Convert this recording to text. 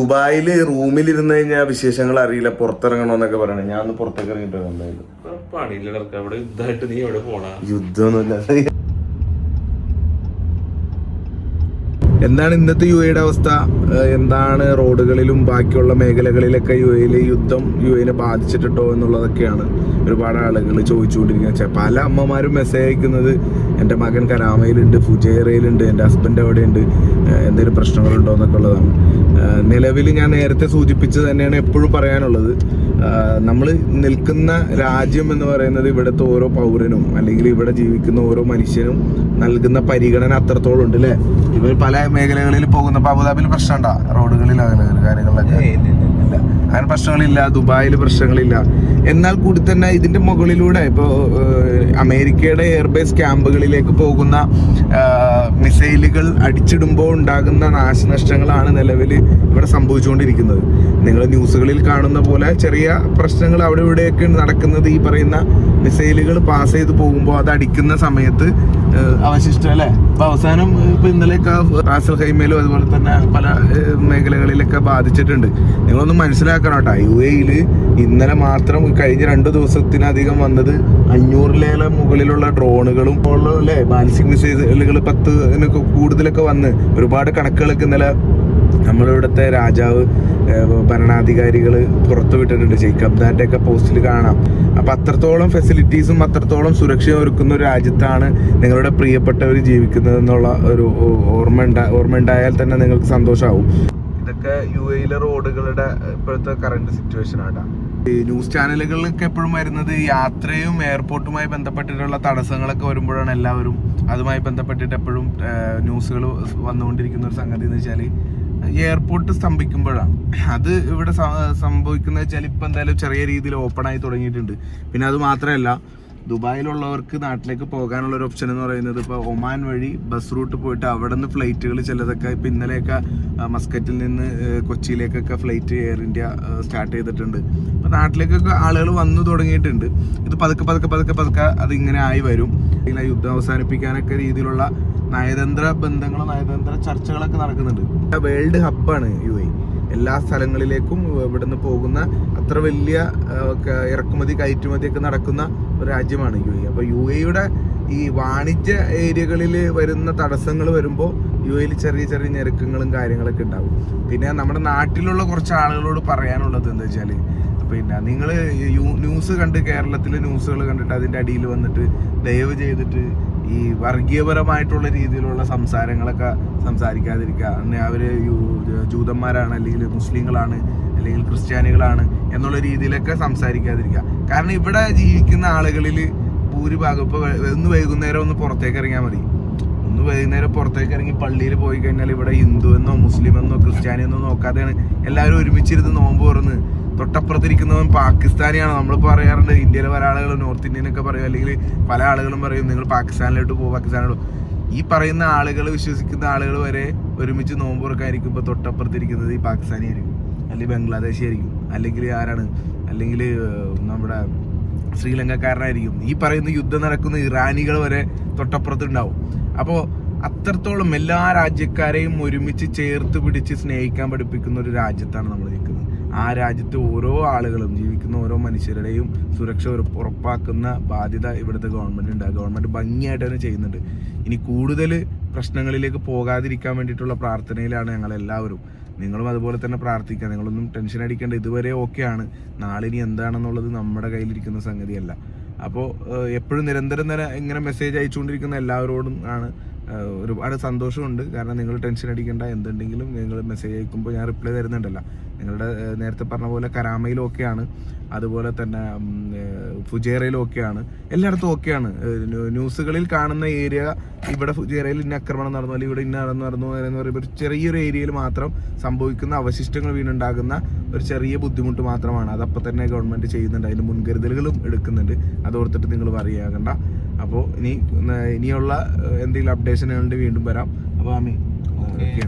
ദുബായില് റൂമിലിരുന്ന് കഴിഞ്ഞാൽ വിശേഷങ്ങൾ അറിയില്ല, പുറത്തിറങ്ങണോന്നൊക്കെ പറയണേ. ഞാൻ ഒന്ന് പുറത്തേക്ക് ഇറങ്ങിട്ടോ എന്തായാലും അവിടെ യുദ്ധമായിട്ട് നീ എവിടെ പോണാ? യുദ്ധമൊന്നുമില്ല. എന്താണ് ഇന്നത്തെ യു എയുടെ അവസ്ഥ? എന്താണ് റോഡുകളിലും ബാക്കിയുള്ള മേഖലകളിലൊക്കെ യു എയിൽ യുദ്ധം യു എനെ ബാധിച്ചിട്ടുണ്ടോ എന്നുള്ളതൊക്കെയാണ് ഒരുപാട് ആളുകൾ ചോദിച്ചുകൊണ്ടിരിക്കുന്നത്. പല അമ്മമാരും മെസ്സേജ് അയക്കുന്നത് എൻ്റെ മകൻ കരാമയിലുണ്ട്, ഫുജൈറയിലുണ്ട്, എൻ്റെ ഹസ്ബൻഡ് അവിടെയുണ്ട്, എന്തെങ്കിലും പ്രശ്നങ്ങളുണ്ടോ എന്നൊക്കെ ഉള്ളതാണ്. നിലവിൽ ഞാൻ നേരത്തെ സൂചിപ്പിച്ചത് തന്നെയാണ് എപ്പോഴും പറയാനുള്ളത്. നമ്മൾ നിൽക്കുന്ന രാജ്യം എന്ന് പറയുന്നത് ഇവിടുത്തെ ഓരോ പൗരനും അല്ലെങ്കിൽ ഇവിടെ ജീവിക്കുന്ന ഓരോ മനുഷ്യനും നൽകുന്ന പരിഗണന അത്രത്തോളം ഉണ്ട് അല്ലേ? ഇവർ പല മേഖലകളിൽ പോകുന്നപ്പോൾ അബുദാബിയിൽ പ്രശ്നമുണ്ടോ? റോഡുകളിൽ അങ്ങനെ കാര്യങ്ങളിലൊക്കെ ഇല്ല, അങ്ങനെ പ്രശ്നങ്ങളില്ല. ദുബായിൽ പ്രശ്നങ്ങളില്ല. എന്നാൽ കൂടി തന്നെ ഇതിന്റെ മുകളിലൂടെ ഇപ്പോൾ അമേരിക്കയുടെ എയർബേസ് ക്യാമ്പുകളിലേക്ക് പോകുന്ന മിസൈലുകൾ അടിച്ചിടുമ്പോൾ ഉണ്ടാകുന്ന നാശനഷ്ടങ്ങളാണ് നിലവിൽ ഇവിടെ സംഭവിച്ചുകൊണ്ടിരിക്കുന്നത്. നിങ്ങൾ ന്യൂസുകളിൽ കാണുന്ന പോലെ ചെറിയ പ്രശ്നങ്ങൾ അവിടെ ഇവിടെയൊക്കെ നടക്കുന്നത് ഈ പറയുന്ന മിസൈലുകൾ പാസ് ചെയ്ത് പോകുമ്പോൾ അത് അടിക്കുന്ന സമയത്ത് അവശിഷ്ടം അല്ലേ. അപ്പൊ അവസാനം ഇപ്പൊ ഇന്നലെയൊക്കെ റാസൽ ഖൈമയിലും അതുപോലെ തന്നെ പല മേഖലകളിലൊക്കെ ബാധിച്ചിട്ടുണ്ട്. നിങ്ങളൊന്ന് മനസ്സിലാക്കണം കേട്ടോ, യു എയിൽ ഇന്നലെ മാത്രം കഴിഞ്ഞ 2 ദിവസത്തിനധികം വന്നത് 500-ലേറെ മുകളിലുള്ള ഡ്രോണുകളും അല്ലേ ബാലിസ്റ്റിക് മിസൈലുകൾ 10 കൂടുതലൊക്കെ വന്ന് ഒരുപാട് കണക്കുകളൊക്കെ ഇന്നലെ നമ്മളിവിടുത്തെ രാജാവ് ഭരണാധികാരികൾ പുറത്തുവിട്ടിട്ടുണ്ട്. ജേക്കബ് ഒക്കെ പോസ്റ്റിൽ കാണാം. അപ്പം അത്രത്തോളം ഫെസിലിറ്റീസും അത്രത്തോളം സുരക്ഷയും ഒരുക്കുന്ന ഒരു രാജ്യത്താണ് നിങ്ങളുടെ പ്രിയപ്പെട്ടവർ ജീവിക്കുന്നത് എന്നുള്ള ഒരു ഓർമ്മ ഉണ്ടായാൽ തന്നെ നിങ്ങൾക്ക് സന്തോഷമാവും. ഇതൊക്കെ യു എയിലെ റോഡുകളുടെ ഇപ്പോഴത്തെ കറണ്ട് സിറ്റുവേഷൻ ആട്ടാ. ഈ ന്യൂസ് ചാനലുകളിലൊക്കെ എപ്പോഴും വരുന്നത് യാത്രയും എയർപോർട്ടുമായി ബന്ധപ്പെട്ടിട്ടുള്ള തടസ്സങ്ങളൊക്കെ വരുമ്പോഴാണ് എല്ലാവരും അതുമായി ബന്ധപ്പെട്ടിട്ട് എപ്പോഴും ന്യൂസുകൾ വന്നുകൊണ്ടിരിക്കുന്ന ഒരു സംഗതി എന്ന് വെച്ചാൽ എയർപോർട്ട് സ്തംഭിക്കുമ്പോഴാണ്. അത് ഇവിടെ സംഭവിക്കുന്നത് വെച്ചാൽ ഇപ്പം എന്തായാലും ചെറിയ രീതിയിൽ ഓപ്പൺ ആയി തുടങ്ങിയിട്ടുണ്ട്. പിന്നെ അത് മാത്രമല്ല, ദുബായിലുള്ളവർക്ക് നാട്ടിലേക്ക് പോകാനുള്ള ഒരു ഓപ്ഷൻ എന്ന് പറയുന്നത് ഇപ്പോൾ ഒമാൻ വഴി ബസ് റൂട്ട് പോയിട്ട് അവിടെ നിന്ന് ഫ്ലൈറ്റുകൾ ചിലതൊക്കെ ഇപ്പം ഇന്നലെയൊക്കെ മസ്കറ്റിൽ നിന്ന് കൊച്ചിയിലേക്കൊക്കെ ഫ്ലൈറ്റ് എയർ ഇന്ത്യ സ്റ്റാർട്ട് ചെയ്തിട്ടുണ്ട്. അപ്പോൾ നാട്ടിലേക്കൊക്കെ ആളുകൾ വന്നു തുടങ്ങിയിട്ടുണ്ട്. ഇത് പതുക്കെ അതിങ്ങനെ ആയി വരും. പിന്നെ യുദ്ധം അവസാനിപ്പിക്കാനൊക്കെ രീതിയിലുള്ള നയതന്ത്ര ബന്ധങ്ങളും നയതന്ത്ര ചർച്ചകളൊക്കെ നടക്കുന്നുണ്ട്. വേൾഡ് ഹബ്ബാണ് യു എ. എല്ലാ സ്ഥലങ്ങളിലേക്കും ഇവിടുന്ന് പോകുന്ന അത്ര വലിയ ഇറക്കുമതി കയറ്റുമതിയൊക്കെ നടക്കുന്ന ഒരു രാജ്യമാണ് യു എ. അപ്പോൾ യു എയുടെ ഈ വാണിജ്യ ഏരിയകളിൽ വരുന്ന തടസ്സങ്ങൾ വരുമ്പോൾ യു എയിൽ ചെറിയ ചെറിയ ഞെരുക്കങ്ങളും കാര്യങ്ങളൊക്കെ ഉണ്ടാവും. പിന്നെ നമ്മുടെ നാട്ടിലുള്ള കുറച്ച് ആളുകളോട് പറയാനുള്ളത് എന്താ വെച്ചാൽ, പിന്നെ നിങ്ങൾ ന്യൂസ് കണ്ട് കേരളത്തിലെ ന്യൂസുകൾ കണ്ടിട്ട് അതിൻ്റെ അടിയിൽ വന്നിട്ട് ദയവ് ചെയ്തിട്ട് ഈ വർഗീയപരമായിട്ടുള്ള രീതിയിലുള്ള സംസാരങ്ങളൊക്കെ സംസാരിക്കാതിരിക്കുക. അവർ ജൂതന്മാരാണ് അല്ലെങ്കിൽ മുസ്ലിങ്ങളാണ് അല്ലെങ്കിൽ ക്രിസ്ത്യാനികളാണ് എന്നുള്ള രീതിയിലൊക്കെ സംസാരിക്കാതിരിക്കുക. കാരണം ഇവിടെ ജീവിക്കുന്ന ആളുകളിൽ ഭൂരിഭാഗം ഇപ്പോൾ ഒന്ന് വൈകുന്നേരം ഒന്ന് പുറത്തേക്ക് ഇറങ്ങിയാൽ മതി. ഒന്ന് വൈകുന്നേരം പുറത്തേക്ക് ഇറങ്ങി പള്ളിയിൽ പോയി കഴിഞ്ഞാൽ ഇവിടെ ഹിന്ദു എന്നോ മുസ്ലിം എന്നോ ക്രിസ്ത്യാനി എന്നോ നോക്കാതെയാണ് എല്ലാവരും ഒരുമിച്ചിരുന്ന് നോമ്പ് തുറന്ന്. തൊട്ടപ്പുറത്തിരിക്കുന്നവൻ പാകിസ്ഥാനിയാണ്. നമ്മൾ പറയാറുണ്ട് ഇന്ത്യയിലെ പല ആളുകൾ നോർത്ത് ഇന്ത്യനൊക്കെ പറയും, അല്ലെങ്കിൽ പല ആളുകളും പറയും നിങ്ങൾ പാകിസ്ഥാനിലോട്ട് പോകും, പാകിസ്ഥാനിലോട്ട്. ഈ പറയുന്ന ആളുകൾ വിശ്വസിക്കുന്ന ആളുകൾ വരെ ഒരുമിച്ച് നോമ്പ് തുറക്കായിരിക്കും ഇപ്പോൾ തൊട്ടപ്പുറത്തിരിക്കുന്നത് ഈ പാകിസ്ഥാനി ആയിരിക്കും, അല്ലെങ്കിൽ ബംഗ്ലാദേശി ആയിരിക്കും, അല്ലെങ്കിൽ ആരാണ്, അല്ലെങ്കിൽ നമ്മുടെ ശ്രീലങ്കക്കാരനായിരിക്കും. ഈ പറയുന്ന യുദ്ധം നടക്കുന്ന ഇറാനികൾ വരെ തൊട്ടപ്പുറത്തുണ്ടാവും. അപ്പോൾ അത്രത്തോളം എല്ലാ രാജ്യക്കാരെയും ഒരുമിച്ച് ചേർത്ത് പിടിച്ച് സ്നേഹിക്കാൻ പഠിപ്പിക്കുന്ന ഒരു രാജ്യത്താണ് നമ്മൾ നിൽക്കുന്നത്. ആ രാജ്യത്ത് ഓരോ ആളുകളും ജീവിക്കുന്ന ഓരോ മനുഷ്യരുടെയും സുരക്ഷ ഉറപ്പാക്കുന്ന ബാധ്യത ഇവിടുത്തെ ഗവൺമെന്റ് ഉണ്ട്. ഗവൺമെന്റ് ഭംഗിയായിട്ട് തന്നെ ചെയ്യുന്നുണ്ട്. ഇനി കൂടുതൽ പ്രശ്നങ്ങളിലേക്ക് പോകാതിരിക്കാൻ വേണ്ടിയിട്ടുള്ള പ്രാർത്ഥനയിലാണ് ഞങ്ങളെല്ലാവരും. നിങ്ങളും അതുപോലെ തന്നെ പ്രാർത്ഥിക്കുക. നിങ്ങളൊന്നും ടെൻഷൻ അടിക്കേണ്ട. ഇതുവരെ ഓക്കെയാണ്. നാളെ ഇനി എന്താണെന്നുള്ളത് നമ്മുടെ കയ്യിലിരിക്കുന്ന സംഗതിയല്ല. അപ്പോൾ എപ്പോഴും നിരന്തരം ഇങ്ങനെ മെസ്സേജ് അയച്ചുകൊണ്ടിരിക്കുന്ന എല്ലാവരോടും ആണ് ഒരുപാട് സന്തോഷമുണ്ട്. കാരണം നിങ്ങൾ ടെൻഷൻ അടിക്കേണ്ട. എന്തുണ്ടെങ്കിലും നിങ്ങൾ മെസ്സേജ് അയക്കുമ്പോൾ ഞാൻ റിപ്ലൈ തരുന്നുണ്ടല്ലോ. നിങ്ങളുടെ നേരത്തെ പറഞ്ഞ പോലെ കരാമയിലും ഓക്കെയാണ്, അതുപോലെ തന്നെ ഫുജൈറയിലും ഓക്കെയാണ്, എല്ലായിടത്തും ഓക്കെയാണ്. ന്യൂസുകളിൽ കാണുന്ന ഏരിയ ഇവിടെ ഫുജൈറയിൽ ഇന്ന ആക്രമണം നടന്നു അല്ലെങ്കിൽ ഇവിടെ ഇന്ന നടന്നു എന്ന് പറയുമ്പോൾ ഒരു ചെറിയൊരു ഏരിയയിൽ മാത്രം സംഭവിക്കുന്ന അവശിഷ്ടങ്ങൾ വീണുണ്ടാകുന്ന ഒരു ചെറിയ ബുദ്ധിമുട്ട് മാത്രമാണ്. അതപ്പോൾ തന്നെ ഗവൺമെന്റ് ചെയ്യുന്നുണ്ട്, അതിന് മുൻകരുതലുകളും എടുക്കുന്നുണ്ട്. അതോർത്തിട്ട് നിങ്ങൾ പറയാകണ്ട. അപ്പോൾ ഇനിയുള്ള എന്തെങ്കിലും അപ്ഡേഷനുകളുണ്ട് വീണ്ടും വരാം. അപ്പോൾ ആമി ഓക്കെ.